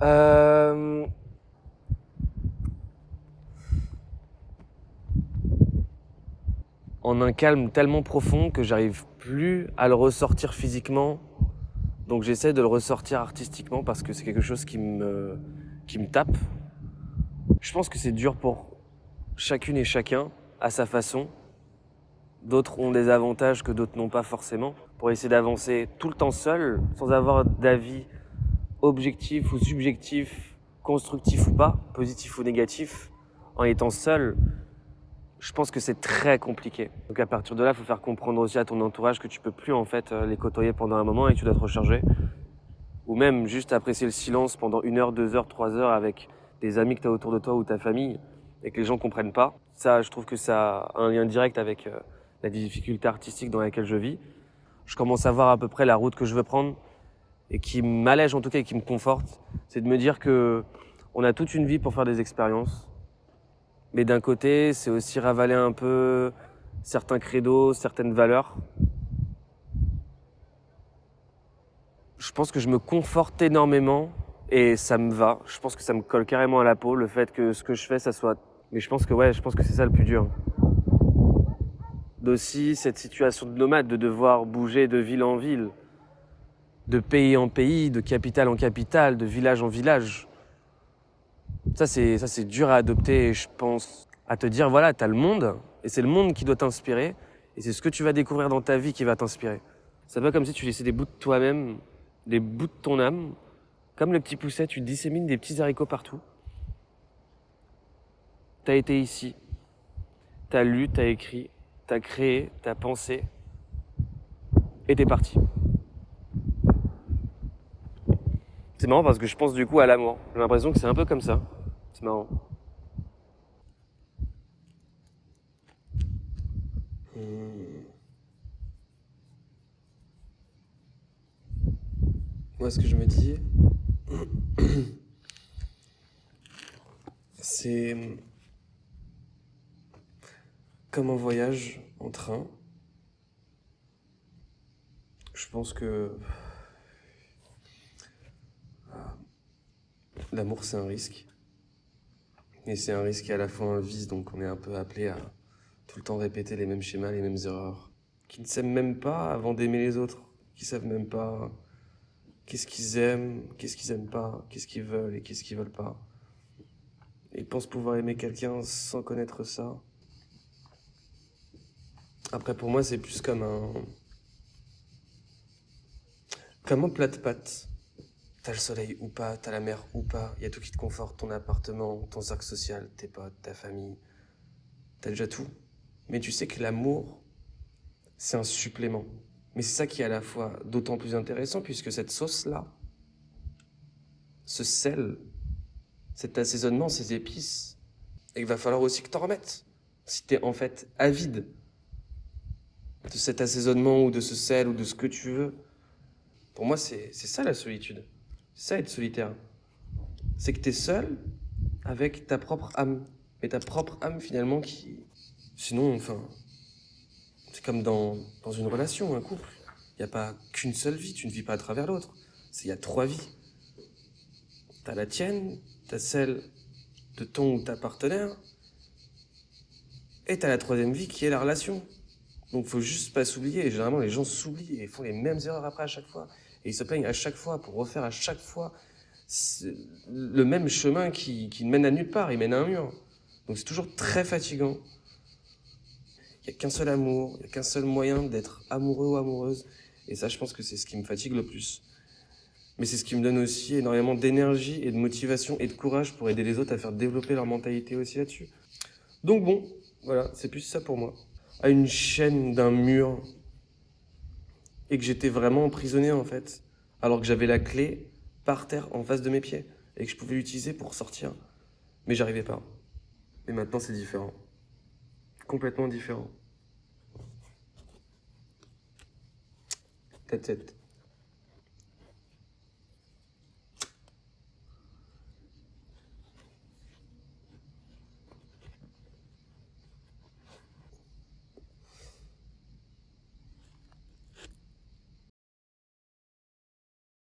Euh... En un calme tellement profond que j'arrive plus à le ressortir physiquement. Donc j'essaie de le ressortir artistiquement parce que c'est quelque chose qui me tape. Je pense que c'est dur pour chacune et chacun à sa façon. D'autres ont des avantages que d'autres n'ont pas forcément. Pour essayer d'avancer tout le temps seul, sans avoir d'avis objectif ou subjectif, constructif ou pas, positif ou négatif, en étant seul, je pense que c'est très compliqué. Donc à partir de là, il faut faire comprendre aussi à ton entourage que tu peux plus en fait les côtoyer pendant un moment et que tu dois te recharger. Ou même juste apprécier le silence pendant 1 heure, 2 heures, 3 heures avec des amis que tu as autour de toi ou ta famille et que les gens comprennent pas. Ça, je trouve que ça a un lien direct avec la difficulté artistique dans laquelle je vis. Je commence à voir à peu près la route que je veux prendre et qui m'allège en tout cas et qui me conforte. C'est de me dire que on a toute une vie pour faire des expériences. Mais d'un côté, c'est aussi ravaler un peu certains credos, certaines valeurs. Je pense que je me conforte énormément et ça me va. Je pense que ça me colle carrément à la peau, le fait que ce que je fais, ça soit... Mais je pense que c'est ça le plus dur. D'aussi cette situation de nomade, de devoir bouger de ville en ville, de pays en pays, de capitale en capitale, de village en village. Ça c'est dur à adopter et je pense à te dire voilà, t'as le monde et c'est le monde qui doit t'inspirer et c'est ce que tu vas découvrir dans ta vie qui va t'inspirer. C'est pas comme si tu laissais des bouts de toi-même, des bouts de ton âme, comme le petit pousset, tu dissémines des petits haricots partout. T'as été ici, t'as lu, t'as écrit, t'as créé, t'as pensé et t'es parti. C'est marrant parce que je pense du coup à l'amour. J'ai l'impression que c'est un peu comme ça. C'est marrant. Moi, ce que je me dis, c'est comme un voyage en train. Je pense que l'amour, c'est un risque. Et c'est un risque et à la fois un vice, donc on est un peu appelé à tout le temps répéter les mêmes schémas, les mêmes erreurs. Qui ne s'aiment même pas avant d'aimer les autres. Qui savent même pas qu'est-ce qu'ils aiment, qu'est-ce qu'ils aiment pas, qu'est-ce qu'ils veulent et qu'est-ce qu'ils veulent pas. Et ils pensent pouvoir aimer quelqu'un sans connaître ça. Après, pour moi, c'est plus comme un plat de pâtes. T'as le soleil ou pas, t'as la mer ou pas, y a tout qui te conforte, ton appartement, ton cercle social, tes potes, ta famille. T'as déjà tout. Mais tu sais que l'amour, c'est un supplément. Mais c'est ça qui est à la fois d'autant plus intéressant puisque cette sauce-là, ce sel, cet assaisonnement, ces épices, et il va falloir aussi que t'en remettes. Si t'es en fait avide de cet assaisonnement ou de ce sel ou de ce que tu veux, pour moi, c'est ça la solitude. C'est ça être solitaire. C'est que t'es seul avec ta propre âme. Mais ta propre âme, finalement, qui... Sinon, enfin... C'est comme dans une relation, un couple. Il n'y a pas qu'une seule vie, tu ne vis pas à travers l'autre. Il y a 3 vies. T'as la tienne, t'as celle de ton ou ta partenaire, et t'as la 3e vie qui est la relation. Donc faut juste pas s'oublier, et généralement les gens s'oublient et font les mêmes erreurs après à chaque fois. Et ils se plaignent à chaque fois pour refaire à chaque fois le même chemin qui ne mène à nulle part, il mène à un mur. Donc c'est toujours très fatigant. Il n'y a qu'un seul amour, il n'y a qu'un seul moyen d'être amoureux ou amoureuse. Et ça, je pense que c'est ce qui me fatigue le plus. Mais c'est ce qui me donne aussi énormément d'énergie et de motivation et de courage pour aider les autres à faire développer leur mentalité aussi là-dessus. Donc bon, voilà, c'est plus ça pour moi. À une chaîne d'un mur et que j'étais vraiment emprisonné en fait, alors que j'avais la clé par terre en face de mes pieds et que je pouvais l'utiliser pour sortir. Mais j'arrivais pas. Et maintenant c'est différent. Complètement différent. Tête.